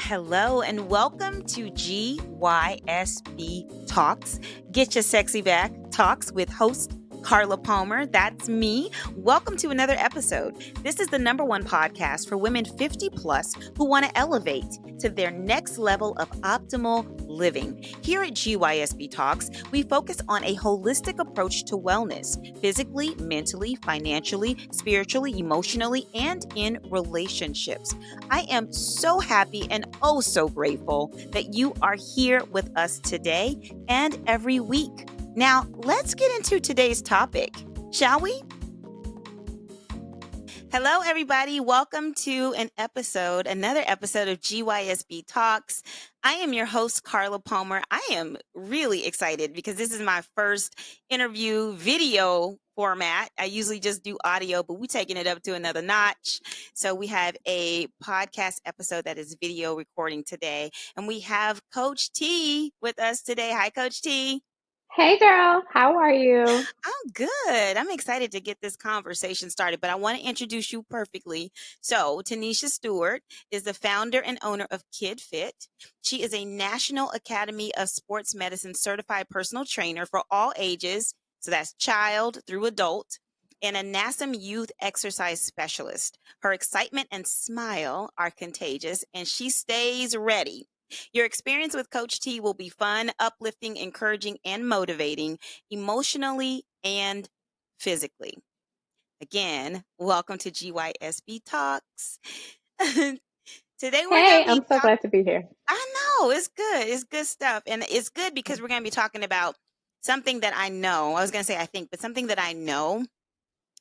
Hello and welcome to GYSB Talks. Get your sexy back talks with host Carla Palmer. That's me. Welcome to another episode. This is the #1 podcast for women 50 plus who want to elevate to their next level of optimal living. Here at GYSB Talks, we focus on a holistic approach to wellness, physically, mentally, financially, spiritually, emotionally, and in relationships. I am so happy and oh so grateful that you are here with us today and every week. Now, let's get into today's topic, shall we? Hello, everybody. Welcome to another episode of GYSB Talks. I am your host, Carla Palmer. I am really excited because this is my first interview video format. I usually just do audio, but we're taking it up to another notch. So we have a podcast episode that is video recording today, and we have Coach T with us today. Hi, Coach T. Hey girl, how are you? I'm good. I'm excited to get this conversation started, but I want to introduce you perfectly. So, Tanisha Stewart is the founder and owner of Kid Fit. She is a National Academy of Sports Medicine certified personal trainer for all ages. So that's child through adult, and a NASM youth exercise specialist. Her excitement and smile are contagious, and she stays ready. Your experience with Coach T will be fun, uplifting, encouraging, and motivating emotionally and physically. Again, welcome to GYSB Talks. Today we're going Hey, to be I'm so talking. glad to be here. I know, it's good. It's good stuff. And it's good because we're going to be talking about something that I know. I was going to say I think, but something that I know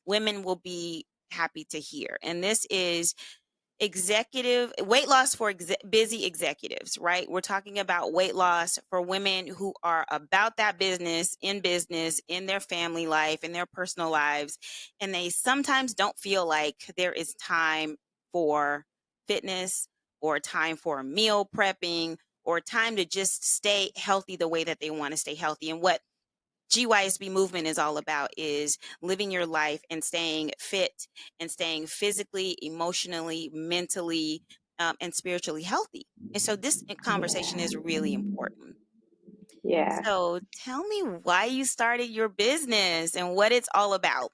women will be happy to hear. And this is weight loss for busy executives, right? We're talking about weight loss for women who are about that business, in their family life, in their personal lives. And they sometimes don't feel like there is time for fitness or time for meal prepping or time to just stay healthy the way that they want to stay healthy. And what GYSB movement is all about is living your life and staying fit and staying physically, emotionally, mentally, and spiritually healthy. And so this conversation Yeah. is really important. Yeah. So tell me why you started your business and what it's all about.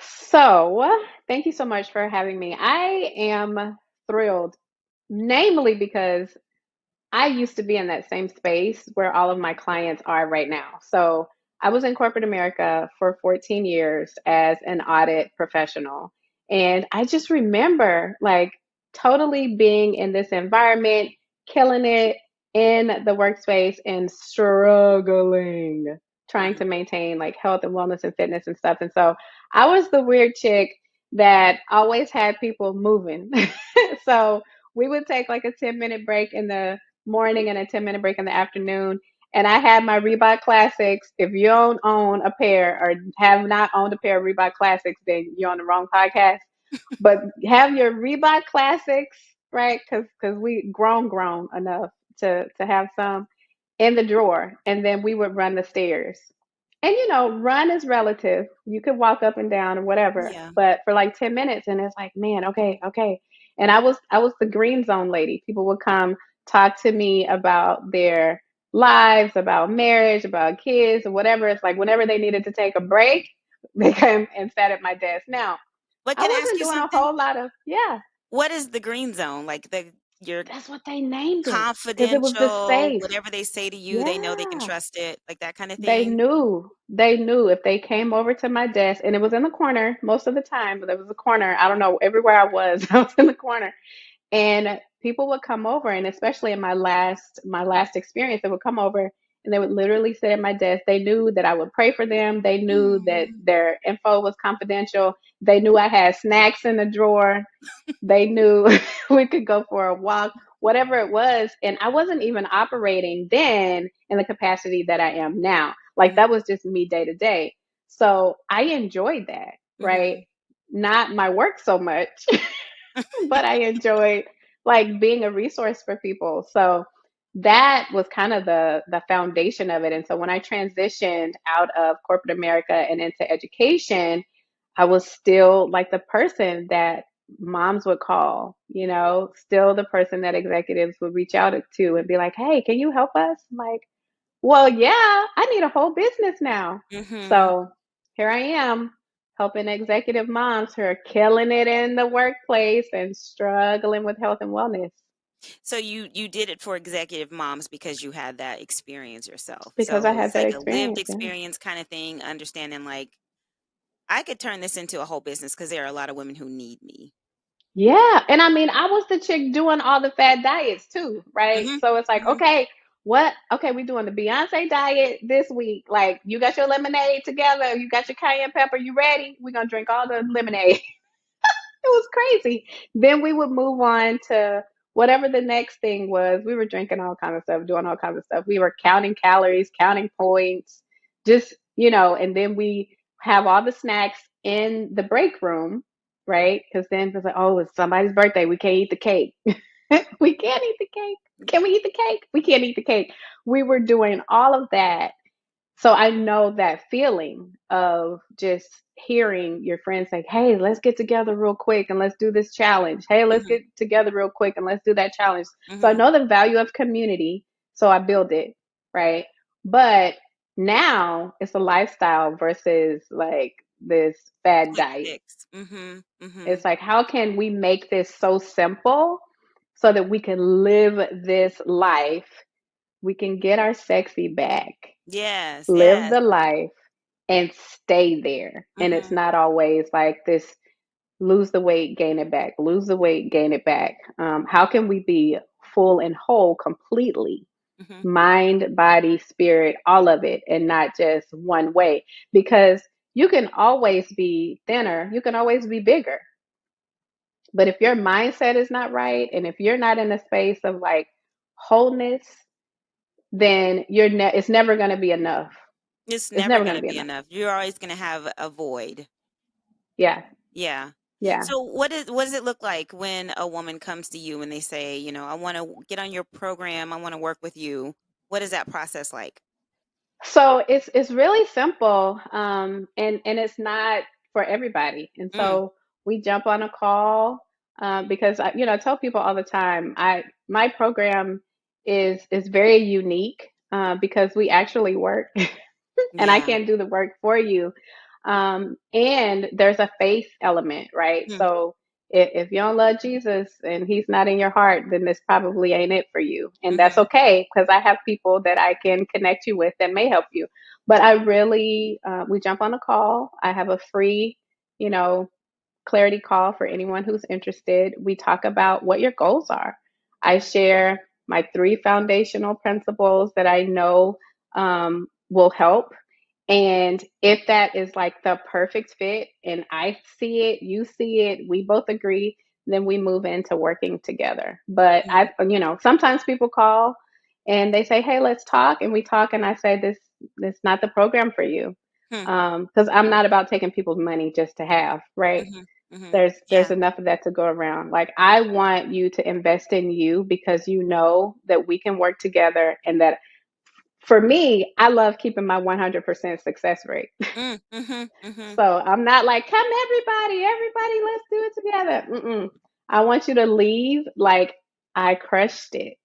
So, thank you so much for having me. I am thrilled, namely because I used to be in that same space where all of my clients are right now. So, I was in corporate America for 14 years as an audit professional. And I just remember like totally being in this environment, killing it in the workspace and struggling trying to Mhm. maintain like health and wellness and fitness and stuff. And so I was the weird chick that always had people moving. So we would take like a 10-minute break in the morning and a 10-minute break in the afternoon. And I had my Reebok Classics. If you don't own a pair or have not owned a pair of Reebok Classics, then you're on the wrong podcast. But have your Reebok Classics, right? Because we grown enough to have some in the drawer, and then we would run the stairs. And run is relative. You could walk up and down or whatever, Yeah. but for like 10 minutes, and it's like, man, okay, okay. And I was the green zone lady. People would come talk to me about their lives, about marriage, about kids, or whatever. It's like whenever they needed to take a break, they came and sat at my desk. Now, But I can I ask wasn't you doing a something? whole lot of, yeah, What is the green zone? Like your that's what they named it because it was the confidential, safe. whatever they say to you, they know they can Yeah. trust it, like that kind of They thing. knew. They knew if they came over to my desk, and it was in the corner most of the time, but there was a corner. I don't know, everywhere I was, I was in the corner. And people would come over, and especially in my last experience, they would come over and they would literally sit at my desk. They knew that I would pray for them. They knew that Mm. their info was confidential. They knew I had snacks in the drawer. They knew we could go for a walk, whatever it was. And I wasn't even operating then in the capacity that I am now. Like Mhm. that was just me day to day. So I enjoyed that, right? Mhm. Not my work so much, but I enjoyed like being a resource for people. So that was kind of the foundation of it. And so when I transitioned out of corporate America and into education, I was still like the person that moms would call, still the person that executives would reach out to and be like, "Hey, can you help us?" I'm like, "Well, yeah, I need a whole business now." Mhm. So here I am helping executive moms who are killing it in the workplace and struggling with health and wellness So you did it for executive moms because you had that experience yourself. because I So had it's that like a lived experience. Yeah. experience kind of thing, understanding like I could turn this into a whole business because there are a lot of women who need me. Yeah, and I mean, I was the chick doing all the fad diets too, right? Mhm. So it's like, Mhm. okay, what? Okay, we doing the Beyonce diet this week. Like, you got your lemonade together, you got your cayenne pepper, you ready? We're gonna drink all the lemonade. It was crazy. Then we would move on to whatever the next thing was. We were drinking all kinds of stuff, doing all kinds of stuff. We were counting calories, counting points, just, and then we have all the snacks in the break room, right? Because then it's like, oh, it's somebody's birthday. We can't eat the cake. We can't eat the cake. Can we eat the cake? We can't eat the cake. We were doing all of that, so I know that feeling of just hearing your friends say, "Hey, let's get together real quick and let's do this challenge. Hey, let's Mhm. get together real quick and let's do that challenge." So I Mhm. know the value of community, so I build it, right? But now it's a lifestyle versus like this fad Quick diet. fix. Mhm. It's Mhm. like, how can we make this so simple so that we can live this life? We can get our sexy back, Yes, live yes. the life, and stay there. And it's Mhm. not always like this lose the weight, gain it back, lose the weight, gain it back. How can we be full and whole completely? Mhm. Mind, body, spirit, all of it, and not just one way. Because you can always be thinner, you can always be bigger. But if your mindset is not right, and if you're not in a space of like wholeness, then it's never going to be enough. It's It's never never going to gonna be be enough. enough. You're always gonna have a void. Yeah. Yeah. Yeah. So what does it look like when a woman comes to you and they say, I want to get on your program, I want to work with you. What is that process like? So it's really simple, and it's not for everybody. And Mm, so we jump on a call, because I tell people all the time, my program is very unique, because we actually work, and I yeah. can't do the work for you. And there's a faith element, right? Mm, So if you don't love Jesus and he's not in your heart, then this probably ain't it for you. And that's mhm, okay, because I have people that I can connect you with that may help you. But I really, we jump on a call. I have a free, you know, clarity call for anyone who's interested. We talk about what your goals are. I share my 3 foundational principles that I know, will help. And if that is like the perfect fit and I see it, you see it, we both agree, then we move into working together. But mhm, sometimes people call and they say, "Hey, let's talk." And we talk and I say, this not the program for you. hmm, Because I'm not about taking people's money just to have, right? mhm, mhm. There's Yeah. enough of that to go around. Like, I want you to invest in you because you know that we can work together, and that for me, I love keeping my 100% success rate. Mm, mhm, mhm. So I'm not like, "Come everybody, let's do it together." Mm-mm. I want you to leave like, I crushed it.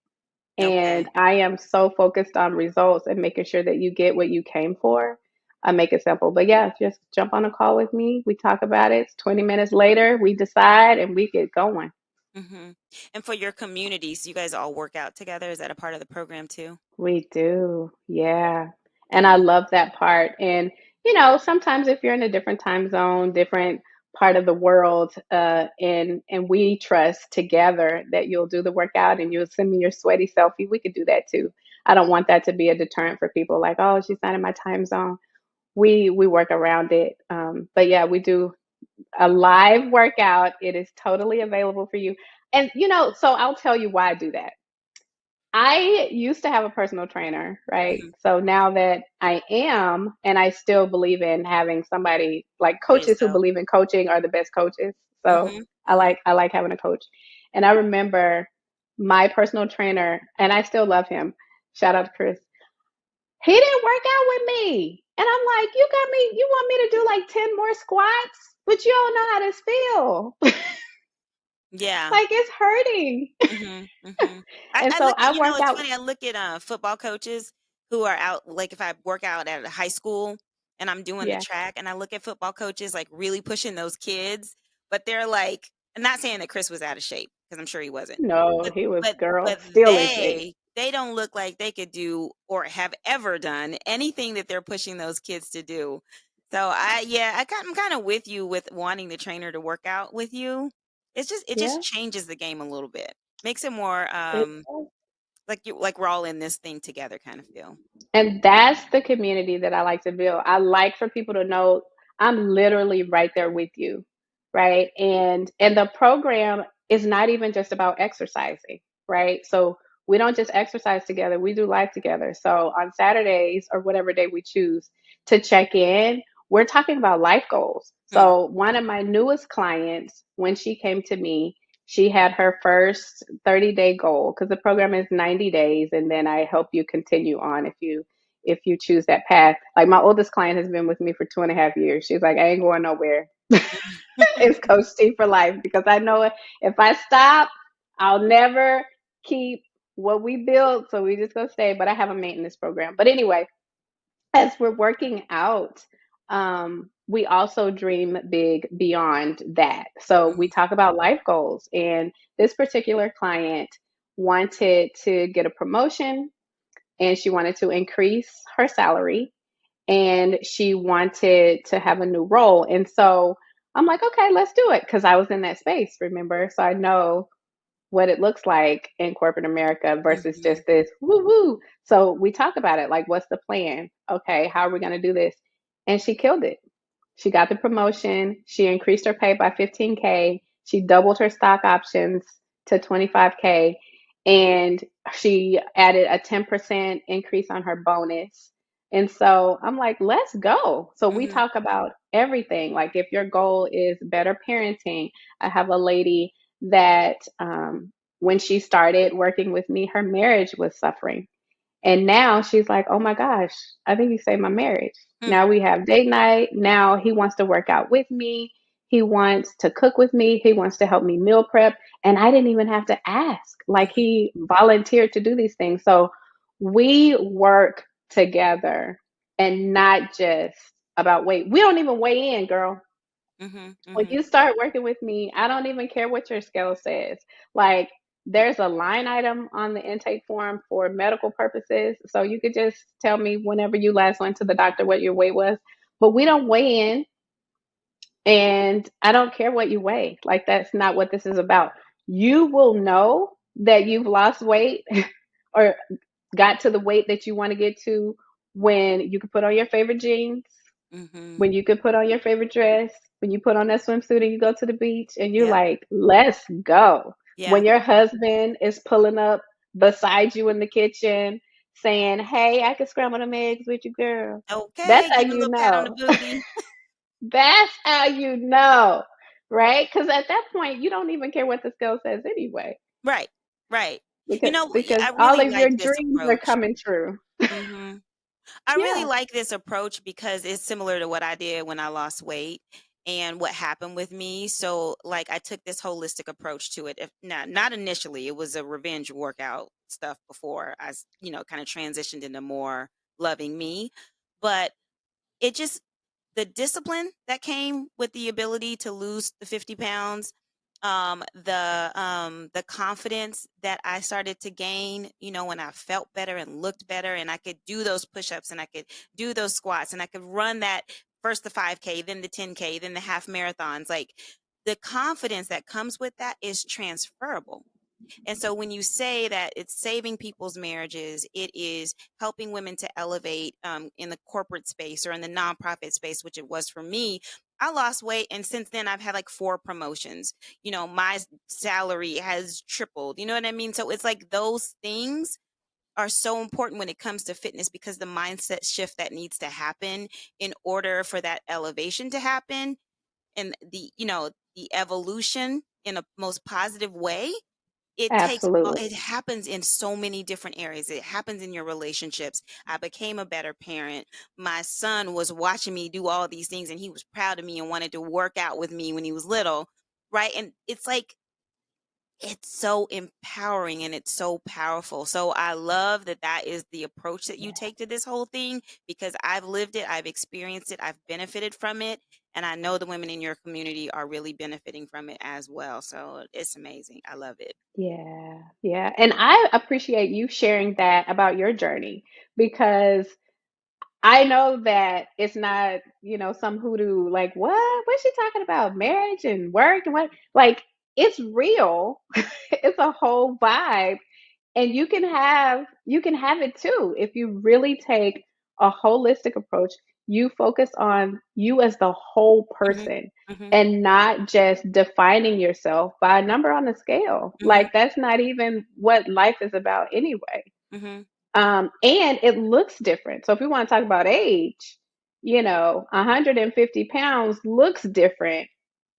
And Okay. I am so focused on results and making sure that you get what you came for. I make it simple. But yeah, just jump on a call with me. We talk about it. 20 minutes later, we decide and we get going. Mhm. And for your communities, you guys all work out together? Is that a part of the program too? We do. Yeah. And I Mm, love that part. And, sometimes if you're in a different time zone, different part of the world, and we trust together that you'll do the workout and you'll send me your sweaty selfie, we could do that too. I don't want that to be a deterrent for people like, "Oh, she's not in my time zone." We work around it. But yeah, we do a live workout. It is totally available for you. And, so I'll tell you why I do that. I used to have a personal trainer, right? mhm. So now that I am, and I still believe in having somebody like For coaches who yourself. believe in coaching are the best coaches. So Mhm, I mhm. like I like having a coach. And I remember my personal trainer, and I still love him. Shout out to Chris. He didn't work out with me. And I'm like, you want me to do like 10 more squats, but you don't know how this feel. Yeah. Like, it's hurting. Mhm, mhm. And I so look at, I you know, work it's out. funny, I look at, football coaches who are out, like, if I work out at a high school and I'm doing the Yeah. track, and I look at football coaches, like, really pushing those kids, but they're like, I'm not saying that Chris was out of shape, because 'cause I'm sure he wasn't. No, But he was, but girl, but still in shape. they don't look like they could do or have ever done anything that they're pushing those kids to do. So yeah, I'm kinda with you with wanting the trainer to work out with you. It just Yeah. changes the game a little bit. Makes it more, It like we're all in this thing together kind of feel. And that's the community that I like to build. I like for people to know I'm literally right there with you, right? And the program is not even just about exercising, right? So we don't just exercise together, we do life together. So on Saturdays or whatever day we choose to check in, we're talking about life goals. Mm, So one of my newest clients, when she came to me, she had her first 30-day goal because the program is 90 days, and then I help you continue on if you choose that path. Like, my oldest client has been with me for 2.5 years. She's like, I ain't going nowhere. It's Coach T for life, because I know if I stop, I'll never keep what we built. So we just gonna stay. But I have a maintenance program. But anyway, as we're working out, we also dream big beyond that. So we mhm, talk about life goals. And this particular client wanted to get a promotion, and she wanted to increase her salary, and she wanted to have a new role. And so I'm like, okay, let's do it. Cause I was in that space, remember? So I know what it looks like in corporate America versus just mhm, this woo woo. So we talk about it, like, what's the plan? Okay, how are we going to do this? And she killed it. She got the promotion. She increased her pay by 15K. She doubled her stock options to 25K. And she added a 10% increase on her bonus. And so I'm like, let's go. So we mhm, talk about everything. Like, if your goal is better parenting, I have a lady that when she started working with me, her marriage was suffering. And now she's like, oh my gosh, I think you saved my marriage. mm, Now we have date night. Now he wants to work out with me. He wants to cook with me. He wants to help me meal prep. And I didn't even have to ask. Like, mhm, he volunteered to do these things. So we work together, and not just about weight. We don't even weigh in, girl. mhm, When mhm, you start working with me, I don't even care what your scale says. Like, there's a line item on the intake form for medical purposes. So you could just tell me whenever you last went to the doctor what your weight was. But we don't weigh in, and I don't care what you weigh. Like, that's not what this is about. You will know that you've lost weight or got to the weight that you want to get to when you can put on your favorite jeans, mhm. when you could put on your favorite dress, when you put on that swimsuit and you go to the beach and you're Yep. like, let's go. Yeah. When your husband is pulling up beside you in the kitchen saying, hey, I can scramble them eggs with you, girl. That's Okay, how give a you little pat on the know. booty. That's how you know, right? Because at that point, you don't even care what the scale says anyway, Right, right. You because know, because I all really of your like this dreams are approach. coming true. Mhm. I really Yeah, like this approach because it's similar to what I did when I lost weight and what happened with me. So, like, I took this holistic approach to it. If not initially, it was a revenge workout stuff before kind of transitioned into more loving me. But it just the discipline that came with the ability to lose the 50 pounds, the confidence that I started to gain, when I felt better and looked better, and I could do those push-ups, and I could do those squats, and I could run that first the 5K, then the 10K, then the half marathons. Like, the confidence that comes with that is transferable. And so when you say that it's saving people's marriages, it is helping women to elevate, in the corporate space or in the nonprofit space, which it was for me. I lost weight, and since then I've had like 4 promotions. My salary has tripled. You know what I mean? So it's like those things are so important when it comes to fitness, because the mindset shift that needs to happen in order for that elevation to happen, and the evolution in a most positive way, absolutely. it happens in so many different areas. It happens in your relationships. I became a better parent. My son was watching me do all these things, and he was proud of me and wanted to work out with me when he was little, right? And it's like it's so empowering and it's so powerful. So I love that that is the approach that you Yeah. take to this whole thing because I've lived it, I've experienced it, I've benefited from it, and I know the women in your community are really benefiting from it as well. So it's amazing. I love it. Yeah, yeah. And I appreciate you sharing that about your journey because I know that it's not, some hoodoo like, what? What's she talking about? Marriage and work and what? Like, it's real. It's a whole vibe. And you can have it too if you really take a holistic approach. You focus on you as the whole Mhm. person Mhm. and not just defining yourself by a number on the scale. Mhm. Like that's not even what life is about anyway. Mhm. And it looks different. So if we want to talk about age, 150 pounds looks different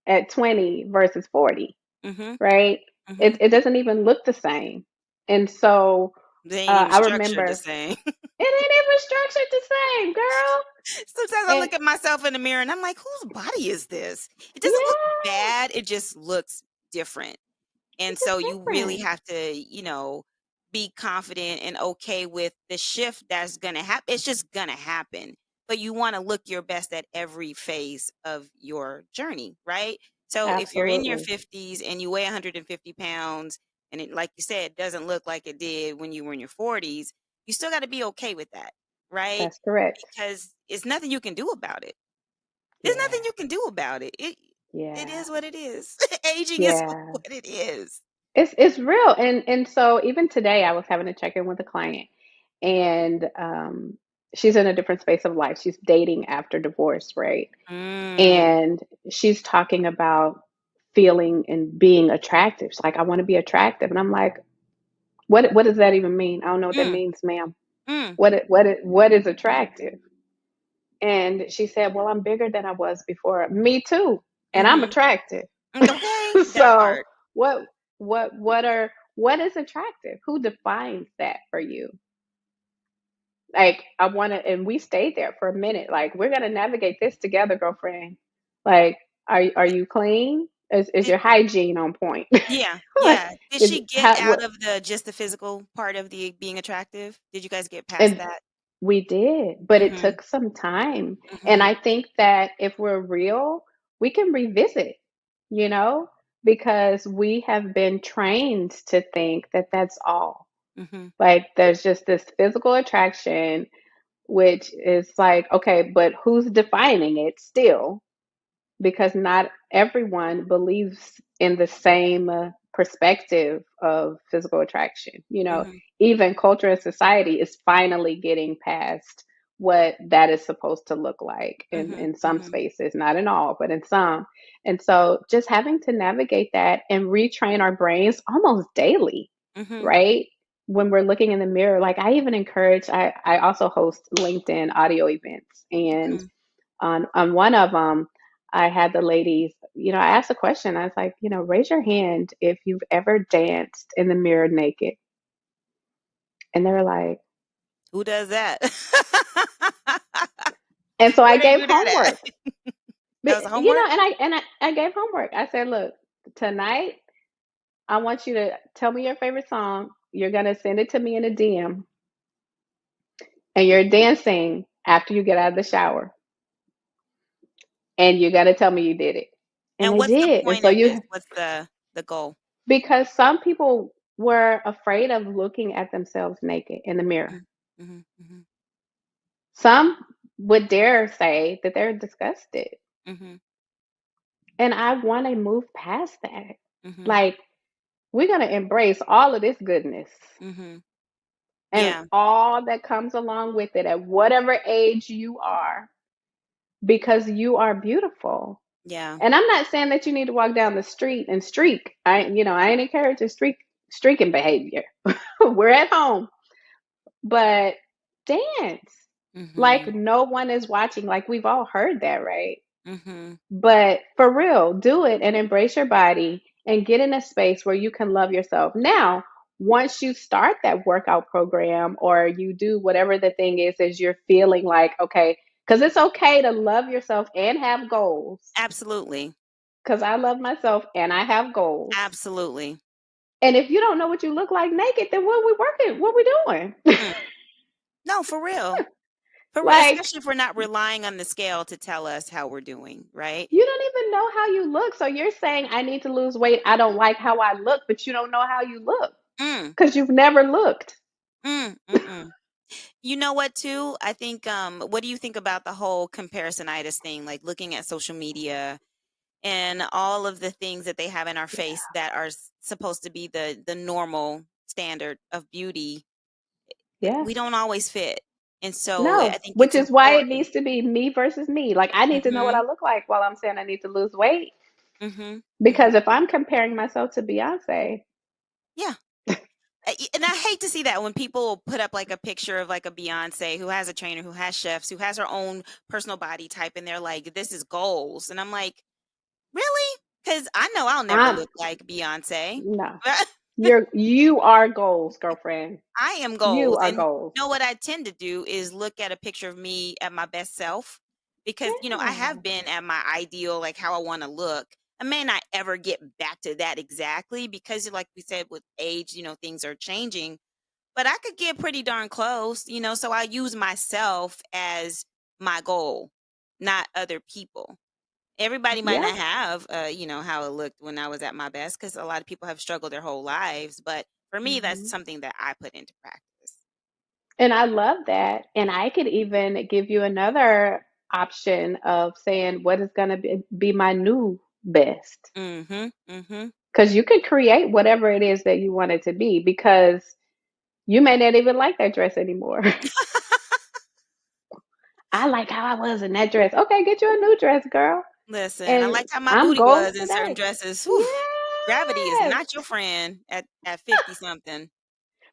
at 20 versus 40, Mhm. right? It, Mhm. it doesn't even look the same. And so They ain't even I structured the remember same. it ain't even structured the same, girl. Sometimes I And look at myself in the mirror and I'm like, whose body is this? It doesn't look yeah, bad. It just looks different. And it's just so you really different. have to, be confident and okay with the shift that's going to happen. It's just going to happen. But you want to look your best at every phase of your journey, right? So if you're in your Absolutely. 50s and you weigh 150 pounds and it, like you said, doesn't look like it did when you were in your 40s, you still got to be okay with that, right? That's correct. Because it's nothing you can do about it. There's Yeah. nothing you can do about it. It Yeah. is what it is. Aging is Yeah. what it is. It's real. And so even today I was having a check-in with a client and she's in a different space of life. She's dating after divorce, right? Mm. And she's talking about feeling and being attractive. She's like, I want to be attractive. And I'm like, what does that even mean? I don't know what that Mm. means, ma'am. Mm. What is attractive? And she said, well, I'm bigger than I was before. Me too. And I'm Mhm. attractive. Okay, that So part. what what is attractive? Who defines that for you? Like I want to, and we stayed there for a minute. Like we're gonna navigate this together, girlfriend. Like, are Did you clean? Is did your hygiene on point? yeah, Like, yeah. Did is she get how out what? of the just the physical part of the being attractive? Did you guys get past And that? we did, but it Mhm. took some time. And Mhm. I think that if we're real, we can revisit, you know, because we have been trained to think that that's all. Mhm. Like there's just this physical attraction, which is like, okay, but who's defining it still? Because not everyone believes in the same perspective of physical attraction. Mhm. Even culture and society is finally getting past what that is supposed to look like Mhm. in some Mhm. spaces, not in all, but in some. And so just having to navigate that and retrain our brains almost daily, Mhm. right? When we're looking in the mirror, like I even encourage, I also host LinkedIn audio events. And Mhm. on one of them, I had the ladies, I asked a question. I was like, raise your hand if you've ever danced in the mirror naked. And they were like, Who does that? and so I Where they gave do that homework. at? That was a But, homework? and I gave homework. I said, look, tonight I want you to tell me your favorite song. You're gonna send it to me in a DM, and you're dancing after you get out of the shower, and you got to tell me you did it. And And they what's the did. And point so of this? you What's the goal? because some people were afraid of looking at themselves naked in the mirror. Mhm. Mhm. Mhm. Some would dare say that they're disgusted. Mhm. And I want to move past that. Mhm. Like, we're going to embrace all of this goodness Mhm. and Yeah. all that comes along with it at whatever age you are, because you are beautiful. Yeah. And I'm not saying that you need to walk down the street and streak. I ain't encouraging streaking behavior. We're at home. But dance like Mhm. no one is watching. Like we've all heard that, right? Mhm. But for real, do it and embrace your body and get in a space where you can love yourself. Now, once you start that workout program or you do whatever the thing is you're feeling like, okay, because it's okay to love yourself and have goals. Absolutely. Because I love myself and I have goals. Absolutely. And if you don't know what you look like naked, then what we working? What we doing? Mm. No, for real. For real, Like, especially if we're not relying on the scale to tell us how we're doing, right? you don't even know how you look. So you're saying I need to lose weight. I don't like how I look, but you don't know how you look Mm, because you've never looked. mm. You know what, too? I think, what do you think about the whole comparisonitis thing? Like looking at social media and all of the things that they have in our face that are supposed to be the normal standard of beauty, Yeah. we don't always fit. And so I No, think which it's is why it important. needs to be me versus me. Like, I need to know what I Mhm. look like while I'm saying I need to lose weight. Mhm. Because Mhm. if I'm comparing myself to Beyonce, Yeah. And I hate to see that when people put up like a picture of like a Beyonce who has a trainer, who has chefs, who has her own personal body type, and they're like, "This is goals," and I'm like, "Really?" Because I know I'll never I'm look like Beyonce. no. You are goals, girlfriend. I am You goals. are And you goals. know what I tend to do is look at a picture of me at my best self because, I Yeah. have been at my ideal, like how I want to look. I may not ever get back to that exactly because, like we said, with age, things are changing, but I could get pretty darn close, so I use myself as my goal, not other people. Everybody might Yeah. not have, how it looked when I was at my best because a lot of people have struggled their whole lives. But for me, that's Mhm. something that I put into practice. And I love that. And I could even give you another option of saying what is going to be my new best. Mhm, mhm. Because you could create whatever it is that you want it to be because you may not even like that dress anymore. I like how I was in that dress. Okay, get you a new dress, girl. Listen, I And liked how my I'm booty goals was in certain today. dresses. Whew, gravity is Yes. not your friend at 50 something.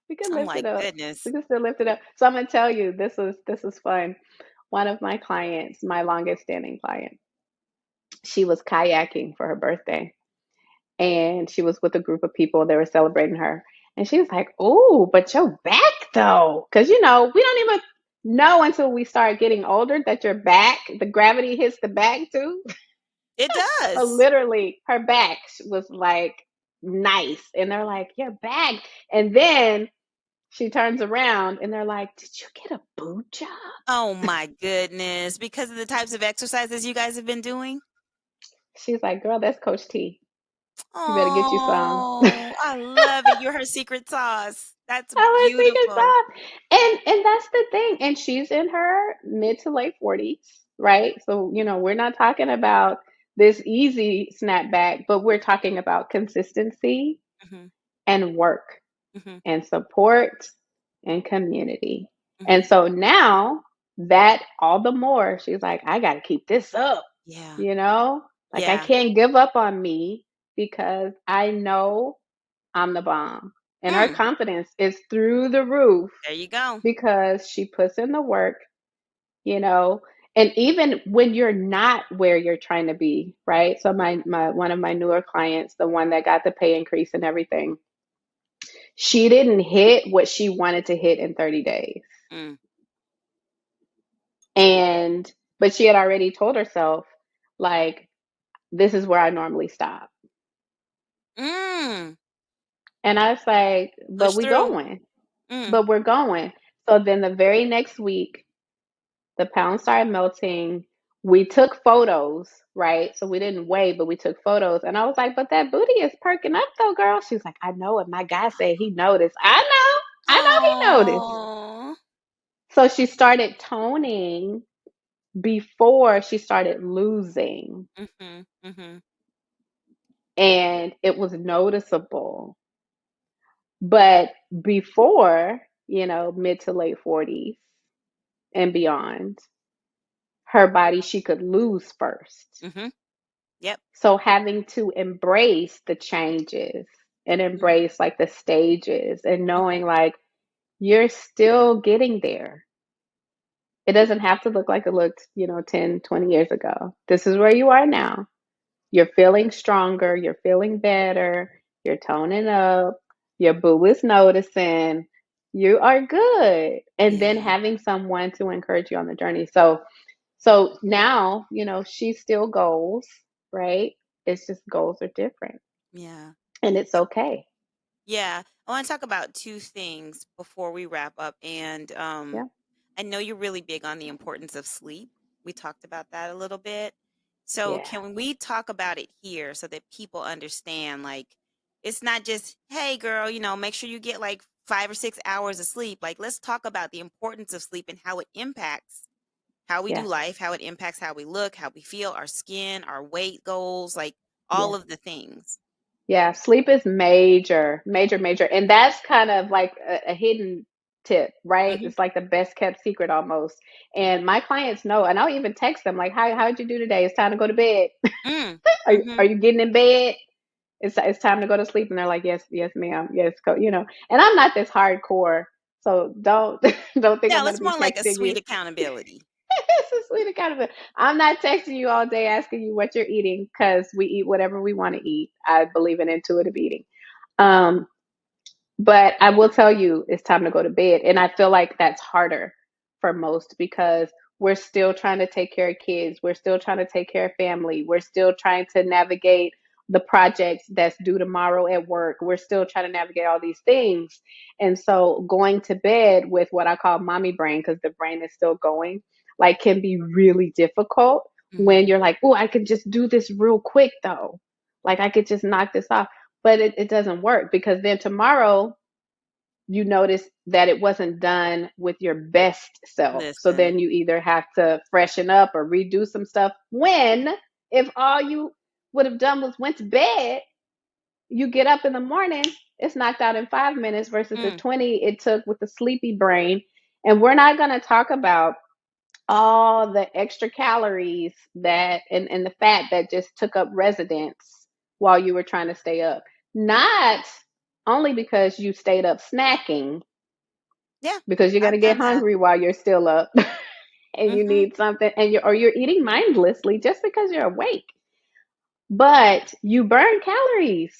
We can I'm lift it like, up. We goodness. can still lift it up. So I'm gonna tell you, this is fun. One of my clients, my longest standing client, she was kayaking for her birthday and she was with a group of people. They were celebrating her. And she was like, "Oh, but your back though." Because we don't even know until we start getting older that your back, the gravity hits the back too. It So does. literally her back was like nice. And they're like, "Your back." And then she turns around and they're like, "Did you get a boob job?" Oh my goodness. Because of the types of exercises you guys have been doing? She's like, "Girl, that's Coach T. You better get you some." Oh, I love it. You're her secret sauce. That's I was thinking beautiful. so. And that's the thing. And she's in her mid to late 40s, right? So, we're not talking about this easy snapback, but we're talking about consistency Mhm, and work mhm, and support and community. And mhm. so now that all the more, she's like, I got to keep this up, Yeah, you know? Like I yeah. can't give up on me because I know I'm the bomb. And her Mm, confidence is through the roof there you go. because she puts in the work, you know. And even when you're not where you're trying to be, right? So my one of my newer clients, the one that got the pay increase and everything, she didn't hit what she wanted to hit in 30 days. Mm, And but she had already told herself like this is where I normally stop. mm. And I was like, but Push we through. going. Mm. But we're going. So then the very next week the pound started melting. We took photos, right? So we didn't weigh, but we took photos. And I was like, but that booty is perking up though, girl. She was like, I know it. My guy said he noticed. I know. I know he noticed. Oh. So she started toning before she started losing. Mhm, mhm. And it was noticeable. But before, mid to late 40s and beyond, her body, she could lose first. Mhm. Yep. So having to embrace the changes and Mhm, embrace like the stages and mhm. knowing like you're still getting there. It doesn't have to look like it looked, 10, 20 years ago. This is where you are now. You're feeling stronger, you're feeling better, you're toning up, your boo is noticing, you are good. And then Yeah, having someone to encourage you on the journey. So now, she still goals, right? It's just goals are different yeah. and it's okay. Yeah, I want to talk about two things before we wrap up. And Yeah, I know you're really big on the importance of sleep. We talked about that a little bit. So, yeah, can we talk about it here so that people understand? Like, it's not just, hey, girl, make sure you get like 5 or 6 hours of sleep. Like, let's talk about the importance of sleep and how it impacts how we do yeah, life, how it impacts how we look, how we feel, our skin, our weight goals, like all yeah. of the things. Yeah, sleep is major, major, major. And that's kind of like a hidden tip, right? Hmm. It's like the best kept secret almost. And my clients know, and I'll even text them like, how'd you do today? It's time to go to bed. Mm. Are Hmm. you getting in bed? It's time to go to sleep. And they're like, yes, yes, ma'am. Yes, go, And I'm not this hardcore. So don't don't think I'm Yeah, gonna it's be more like a texting you. sweet accountability. It's a sweet accountability. I'm not texting you all day asking you what you're eating because we eat whatever we want to eat. I believe in intuitive eating. Um, but I will tell you, it's time to go to bed. And I feel like that's harder for most because we're still trying to take care of kids. We're still trying to take care of family. We're still trying to navigate the projects that's due tomorrow at work. We're still trying to navigate all these things. And so going to bed with what I call mommy brain, because the brain is still going, like can be really difficult when Hmm. you're like, oh, I could just do this real quick though. Like I could just knock this off, but it doesn't work because then tomorrow you notice that it wasn't done with your best self. So Listen. then you either have to freshen up or redo some stuff. When if all you would have done was went to bed, you get up in the morning, it's knocked out in 5 minutes versus the Mm. 20 it took with the sleepy brain. And we're not going to talk about all the extra calories that and the fat that just took up residence while you were trying to stay up. Not only because you stayed up snacking, Yeah, because you're going to I've get done that. hungry while you're still up and you Hmm. need something and you're eating mindlessly just because you're awake, but you burn calories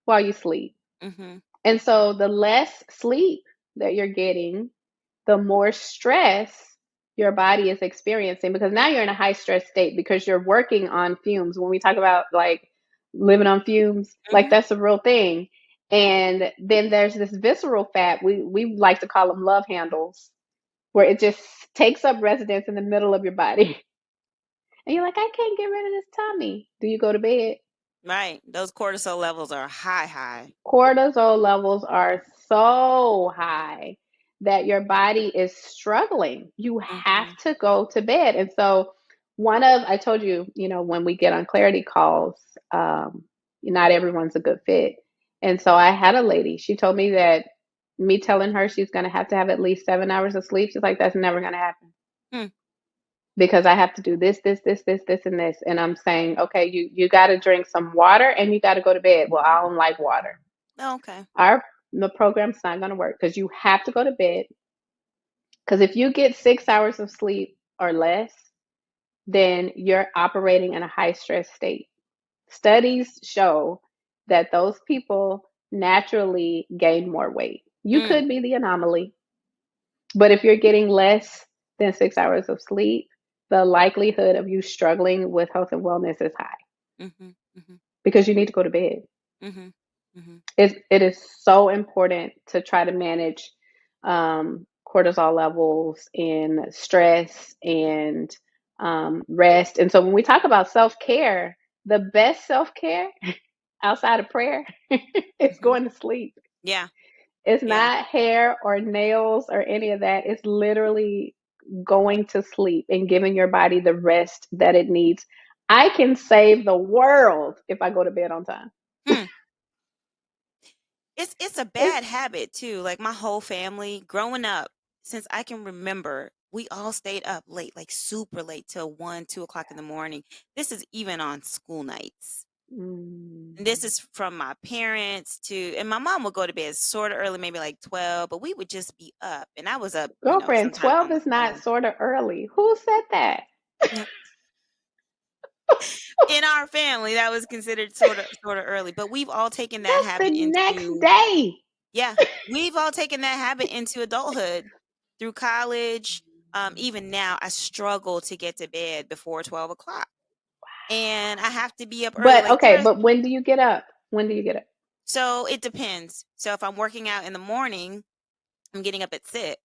while you sleep. Hmm. And so the less sleep that you're getting, the more stress your body is experiencing because now you're in a high stress state because you're working on fumes. When we talk about like living on fumes, like Hmm. that's a real thing. And then there's this visceral fat. We like to call them love handles, where it just takes up residence in the middle of your body. And you're like, I can't get rid of this tummy. Do you go to bed? Right. Those cortisol levels are high, high. Cortisol levels are so high that your body is struggling. You have Hmm. to go to bed. And so, I told you, when we get on clarity calls, not everyone's a good fit. And so, I had a lady, she told me that me telling her she's going to have at least 7 hours of sleep, she's like, that's never going to happen Hmm. because I have to do this, this, this, this, this, and this. And I'm saying, okay, you got to drink some water and you got to go to bed. Well, I don't like water. Oh, okay. Our The program's not going to work because you have to go to bed. Because if you get 6 hours of sleep or less, then you're operating in a high stress state. Studies show that those people naturally gain more weight. You Mm. could be the anomaly, but if you're getting less than 6 hours of sleep, the likelihood of you struggling with health and wellness is high Hmm. Hmm. because you need to go to bed. Hmm. Hmm. It is so important to try to manage cortisol levels and stress and rest. And so when we talk about self care, the best self care outside of prayer is Hmm. going to sleep. Yeah. It's Yeah. not hair or nails or any of that. It's literally going to sleep and giving your body the rest that it needs. I can save the world if I go to bed on time. Hmm. It's a It's bad habit too. Like my whole family growing up, since I can remember, we all stayed up late, like super late till 1, 2 o'clock in the morning. This is even on school nights. And this mm, is from my parents to, and my mom would go to bed sort of early, maybe like 12, but we would just be up. And I was up, girlfriend, sometimes 12 on the is not phone. sort of early. Who said that? Yeah. In our family, that was considered sort of early. But we've all taken that That's the habit next into, day. yeah, we've all taken that habit into adulthood through college. Even now, I struggle to get to bed before 12 o'clock. And I have to be up early. But Like okay, there's but when do you get up? When do you get up? So it depends. So if I'm working out in the morning, I'm getting up at 6.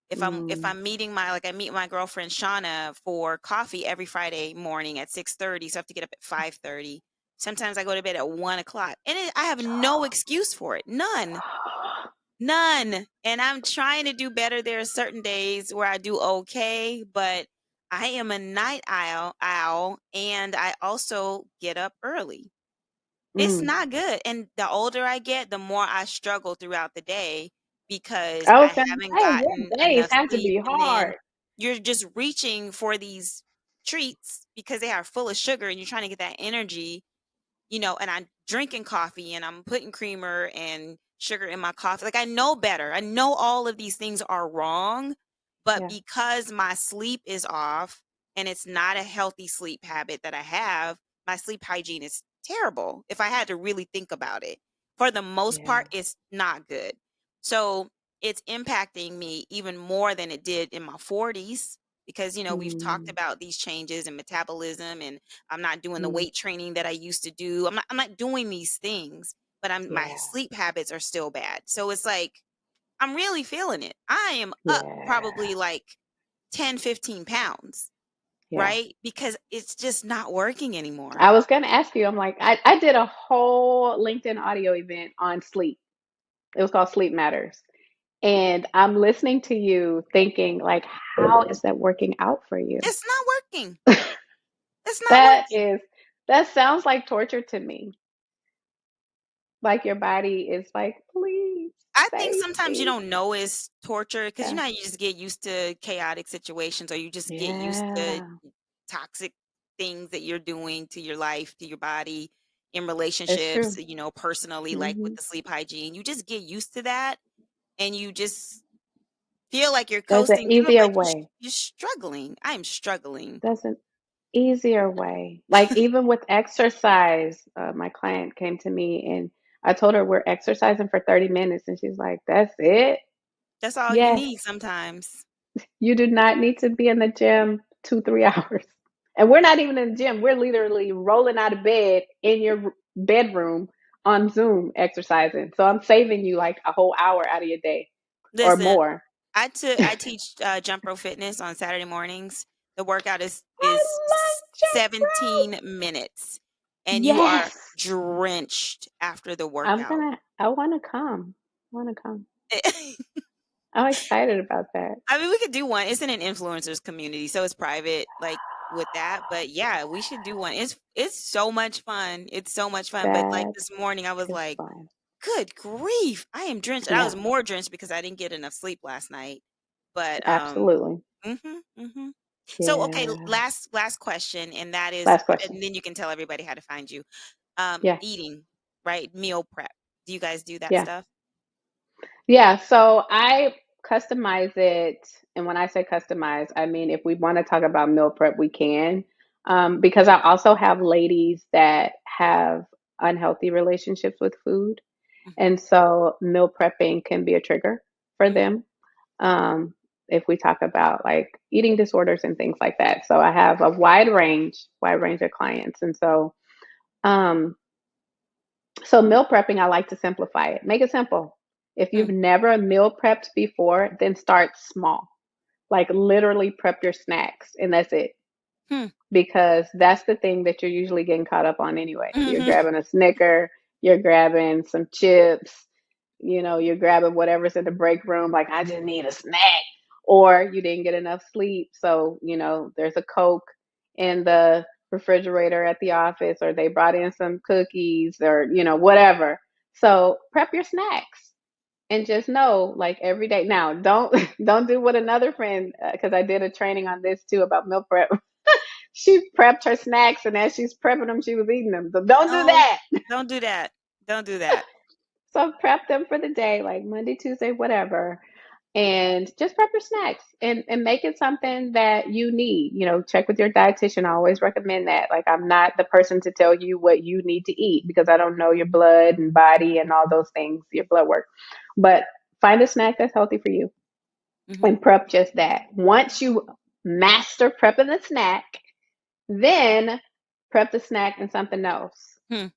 If Mm. I'm meeting my like I meet my girlfriend Shauna for coffee every Friday morning at 6:30, so I have to get up at 5:30. Sometimes I go to bed at 1 o'clock, and I have no excuse for it, none, none. And I'm trying to do better. There are certain days where I do okay, but I am a night owl, and I also get up early. It's Mm. not good, and the older I get, the more I struggle throughout the day because I was I gonna haven't say gotten your days enough have to sleep, be and then hard. you're just reaching for these treats because they are full of sugar, and you're trying to get that energy, and I'm drinking coffee and I'm putting creamer and sugar in my coffee. Like I know better. I know all of these things are wrong, but Yeah. because my sleep is off and it's not a healthy sleep habit that I have, my sleep hygiene is terrible if I had to really think about it. For the most Yeah. part, it's not good. So it's impacting me even more than it did in my 40s because, we've talked Mm. about these changes in metabolism, and I'm not doing the Mm. weight training that I used to do. I'm not doing these things, but my Yeah. sleep habits are still bad. So it's like I'm really feeling it. I am up Yeah. probably like 10, 15 pounds, Yeah. right? Because it's just not working anymore. I was gonna ask you, I'm like, I did a whole LinkedIn audio event on sleep. It was called Sleep Matters. And I'm listening to you thinking, like, how is that working out for you? It's not working. It's not That working. is, that sounds like torture to me. Like your body is like, please I think save sometimes you me. don't know it's torture because Yeah. how you just get used to chaotic situations, or you just get used to Yeah. toxic things that you're doing to your life, to your body, in It's relationships, true. personally, like with Hmm. the sleep hygiene. You just get used to that, and you just feel like you're There's an coasting through it, easier but way. you're struggling. I'm struggling. There's an easier way. Like even with exercise, my client came to me and I told her we're exercising for 30 minutes, and she's like, "That's it." That's all you Yes, need sometimes. you do not need to be in the gym 2, 3 hours. And we're not even in the gym. We're literally rolling out of bed in your bedroom on Zoom exercising. So I'm saving you like a whole hour out of your day or Listen, more. I teach jump rope fitness on Saturday mornings. The workout is I is love jump rope. 17 minutes, and you are Yes. drenched after the workout. I want to come. I want to come. I'm excited about that. I mean, we could do one. It's in an influencers community, so it's private, like with that. But yeah, we should do one. It's so much fun. It's so much fun. But like That this morning, I was is like, fun. "Good grief, I am drenched," and I was Yeah, more drenched because I didn't get enough sleep last night. But absolutely. mhm, mhm. So okay, Yeah. last question, and that is, Last question. and then you can tell everybody how to find you. Yeah. Eating, right? Meal prep. Do you guys do that Yeah. stuff? Yeah. So I customize it. And when I say customize, I mean, if we want to talk about meal prep, we can. Because I also have ladies that have unhealthy relationships with food. Mhm, And so meal prepping can be a trigger for mhm, them. If we talk about like eating disorders and things like that. So I have a wide range of clients. And um, so meal prepping, I like to simplify it. Make it simple. If you've hmm, never meal prepped before, then start small. Like literally prep your snacks and that's it. hmm, Because that's the thing that you're usually getting caught up on anyway. You're mhm. grabbing a Snicker, you're grabbing some chips, you're grabbing whatever's in the break room, like I just need a snack. Or you didn't get enough sleep. So, there's a Coke in the refrigerator at the office, or they brought in some cookies or, whatever. So prep your snacks and just know like every day. Now, don't don't do what another friend, because I did a training on this too about meal prep. She prepped her snacks, and as she's prepping them, she was eating them. So don't do No, that. don't do that. Don't do that. So prep them for the day, like Monday, Tuesday, whatever. And just prep your snacks and make it something that you need. Check with your dietitian. I always recommend that. Like I'm not the person to tell you what you need to eat because I don't know your blood and body and all those things, your blood work. But find a snack that's healthy for you Mhm, and prep just that. Once you master prepping the snack, then prep the snack and something else. hmm.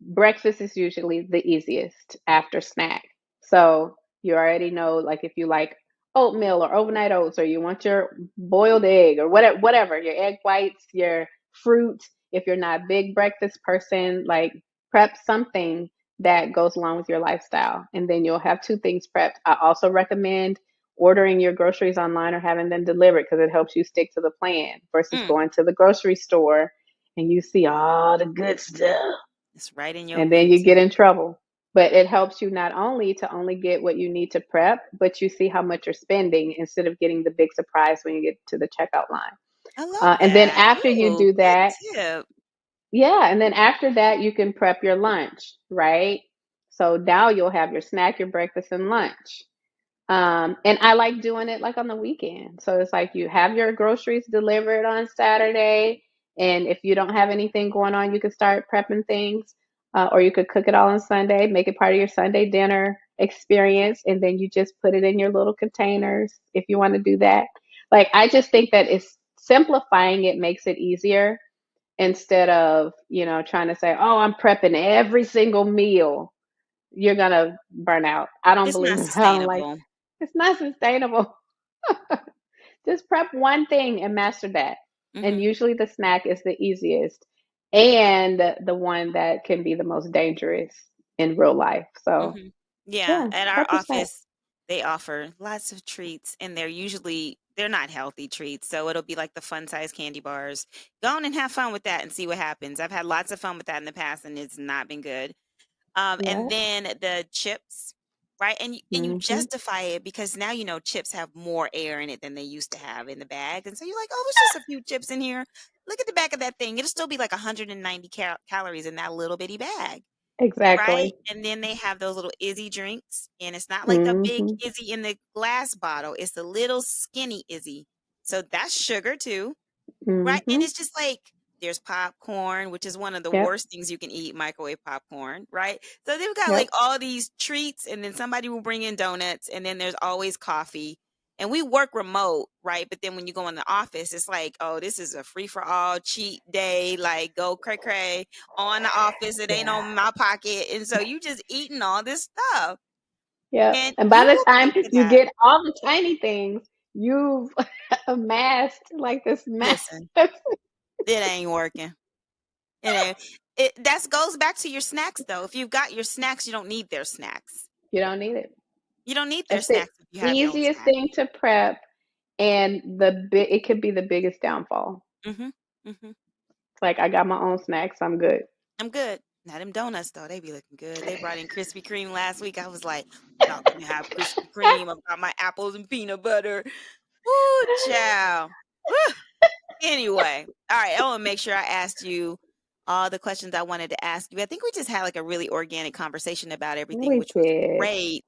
breakfast is usually the easiest after snack. So you already know, like if you like oatmeal or overnight oats, or you want your boiled egg or whatever, your egg whites, your fruit. If you're not a big breakfast person, like prep something that goes along with your lifestyle, and then you'll have two things prepped. I also recommend ordering your groceries online or having them delivered because it helps you stick to the plan versus Mm, going to the grocery store and you see all the good stuff it's right in your and then you get routine. in trouble. But it helps you not only to only get what you need to prep, but you see how much you're spending instead of getting the big surprise when you get to the checkout line. I love And then that. after you Ooh, do good that, tip. yeah, and then after that, you can prep your lunch, right? So now you'll have your snack, your breakfast, and lunch. And I like doing it like on the weekend. So it's like you have your groceries delivered on Saturday, and if you don't have anything going on, you can start prepping things, or you could cook it all on Sunday, make it part of your Sunday dinner experience, and then you just put it in your little containers if you want to do that. Like I just think that it's simplifying it makes it easier instead of, trying to say, "Oh, I'm prepping every single meal." You're gonna burn out. I don't It's believe not in I don't like sustainable. it's not sustainable. Just prep one thing and master that. And Mhm. usually the snack is the easiest and the one that can be the most dangerous in real life. So, Mhm. Yeah, yeah, at our prep your snack. office, they offer lots of treats, and they're not healthy treats, so it'll be like the fun size candy bars. Go on and have fun with that and see what happens. I've had lots of fun with that in the past, and it's not been good. And Yeah. then the chips, right? And you Mhm. justify it because now you know chips have more air in it than they used to have in the bag, and so you're like, oh, there's just a few chips in here. Look at the back of that thing; it'll still be like 190 calories in that little bitty bag. Right? Exactly. And then they have those little Izzy drinks, and it's not like the big Mhm. Izzy in the glass bottle, it's the little skinny Izzy. So that's sugar too, right? And Mhm. it's just like there's popcorn, which is one of the Yep. worst things you can eat, microwave popcorn, right? So they've got Yep. like all these treats, and then somebody will bring in donuts, and then there's always coffee. And we work remote, right? But then when you go in the office, it's like, oh, this is a free for all cheat day, like go cray cray on the office. It ain't Yeah. on my pocket. And so you just eating all this stuff. Yep. And And by you the will time pay for you that. get all the tiny things, you've amassed like this massive. Listen, it ain't working. It ain't. It that goes back to your snacks though. If you've got your snacks, you don't need their snacks. You don't need it. You don't need their It's the snacks if you have your own easiest snacks. thing to prep, and it could be the biggest downfall. Mhm. Mhm. It's like I got my own snacks, I'm good. I'm good. Now them donuts though, they be looking good. They brought in Krispy Kreme last week. I was like, y'all can have Krispy Kreme. I've got my apples and peanut butter. Ooh, child. Woo. Anyway, all right. I want to make sure I asked you all the questions I wanted to ask you. I think we just had like a really organic conversation about everything, We which was did. great.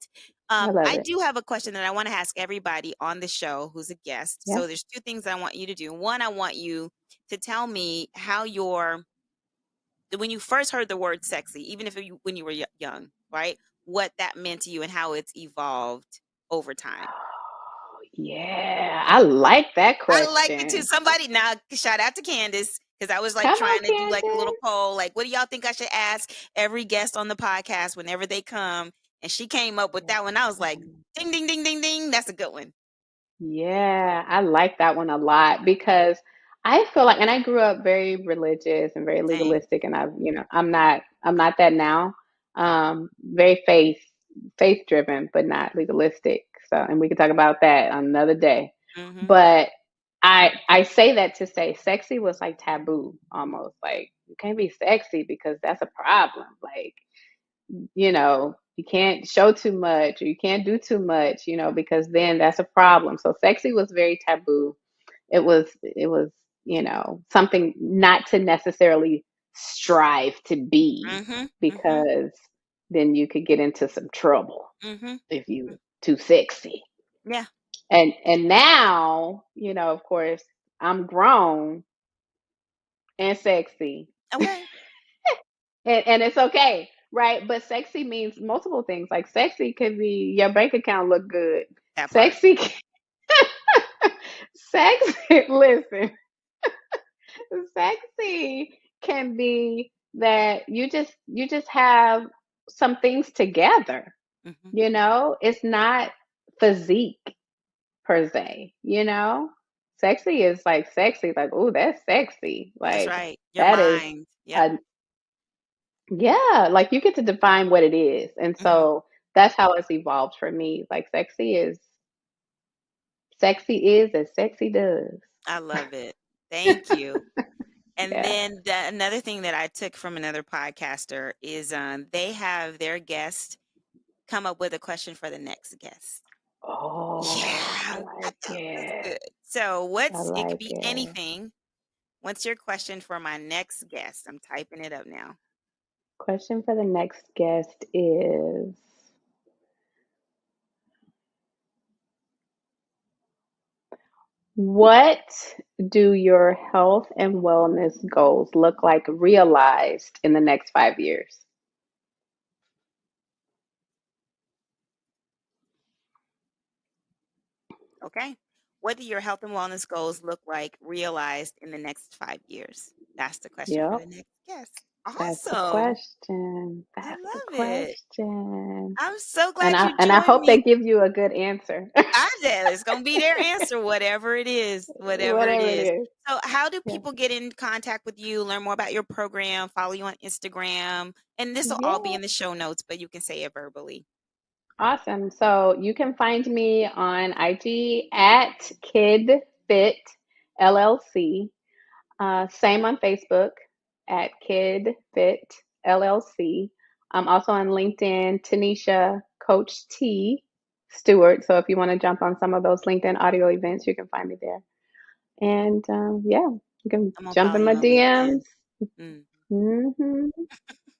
I love I it. do have a question that I want to ask everybody on the show who's a guest. Yeah. So there's two things I want you to do. One, I want you to tell me how when you first heard the word sexy, even if when you were young, right? What that meant to you and how it's evolved over time. Yeah. I like that I like it too. question. Somebody now shout out to Candace because I was like Come on, trying to do like a little Candace. poll, like what do y'all think I should ask every guest on the podcast whenever they come? And she came up with that one. I was like, ding, ding, ding, ding, ding. That's a good one. Yeah, I like that one a lot because I feel like, and I grew up very religious and very Same. legalistic, and I'm not that now. Very faith driven, but not legalistic. So, and we can talk about that on another day. Mm-hmm. But I say that to say sexy was like taboo almost. Like you can't be sexy because that's a problem. Like you can't show too much or you can't do too much, because then that's a problem. So sexy was very taboo. It was, something not to necessarily strive to be Mm-hmm. Mm-hmm. because then you could get into some trouble Mm-hmm. if you too sexy. Yeah. And now, of course, I'm grown and sexy. Okay. And it's okay, right? But sexy means multiple things. Like sexy could be your bank account look good. That part. Sexy, sexy. Listen, sexy can be that you just have some things together. Hmm. You know, it's not physique per se, you know? Sexy is like sexy, like, oh, that's sexy. That's Like right. Your that is mind. Yep. a yeah, like you get to define what it is. And Hmm. so that's how it's evolved for me. Like sexy is as sexy does. I love it. Thank you. And Yeah. then another thing that I took from another podcaster is they have their guest come up with a question for the next guest. Oh, I Yeah, I like thought it was it. good. So I it could like be it. anything. What's your question for my next guest? I'm typing it up now. Question for the next guest is, what do your health and wellness goals look like realized in the next 5 years? Okay. What do your health and wellness goals look like realized in the next 5 years? That's the question for Yep, the next guest. that's the Awesome. question. I That's the love it. question. I'm so And glad you I joined hope me. they give you a good answer. I said it's gonna be their answer, whatever it is, whatever it Whatever it is. is. So, how do Yeah. people get in contact with you, learn more about your program, follow you on Instagram? And this will all be Yeah. in the show notes, but you can say it verbally. Awesome. So you can find me on IG at KidFit LLC. Same on Facebook at KidFit LLC. I'm also on LinkedIn, Tanisha Coach T Stewart. So if you want to jump on some of those LinkedIn audio events, you can find me there. And yeah, you can I'm gonna jump follow in you my on LinkedIn. DMs. Mm.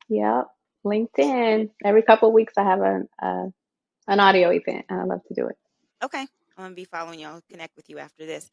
Yep. LinkedIn. Every couple of weeks, I have an audio event, and I love to do it. Okay. I'm gonna be following you. I'll connect with you after this.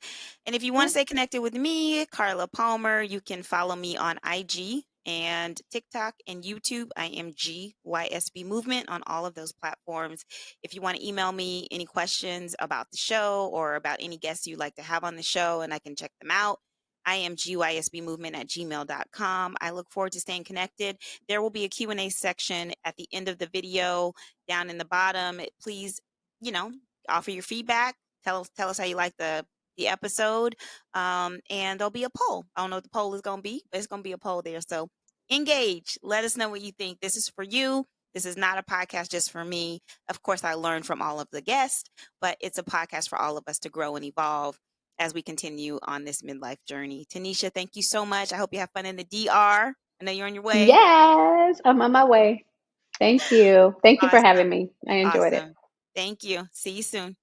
And if you want Yeah. to stay connected with me, Carla Palmer, you can follow me on IG and TikTok and YouTube. I am GYSB Movement on all of those platforms. If you want to email me any questions about the show or about any guests you'd like to have on the show and I can check them out, I am GYSBmovement at gmail.com. I look forward to staying connected. There will be a Q&A section at the end of the video down in the bottom. Please, you know, offer your feedback. Tell us how you like the episode. And there'll be a poll. I don't know what the poll is gonna be, but it's gonna be a poll there. So engage. Let us know what you think. This is for you. This is not a podcast just for me. Of course, I learned from all of the guests, but it's a podcast for all of us to grow and evolve as we continue on this midlife journey. Tanisha, thank you so much. I hope you have fun in the DR. I know you're on your way. Yes, I'm on my way. Thank you. Thank you for having Awesome. me. I enjoyed it. Awesome. Thank you. See you soon.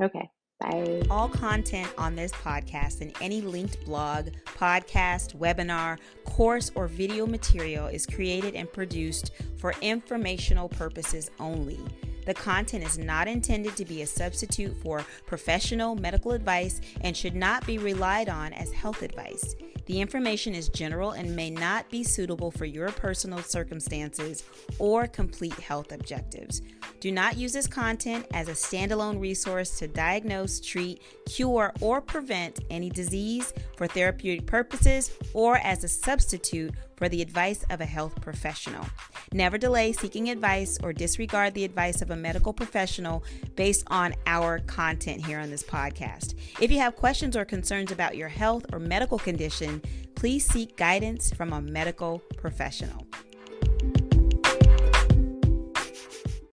Okay. Bye. All content on this podcast and any linked blog, podcast, webinar, course, or video material is created and produced for informational purposes only. The content is not intended to be a substitute for professional medical advice and should not be relied on as health advice. The information is general and may not be suitable for your personal circumstances or complete health objectives. Do not use this content as a standalone resource to diagnose, treat, cure, or prevent any disease for therapeutic purposes or as a substitute for the advice of a health professional. Never delay seeking advice or disregard the advice of a medical professional based on our content here on this podcast. If you have questions or concerns about your health or medical condition, please seek guidance from a medical professional.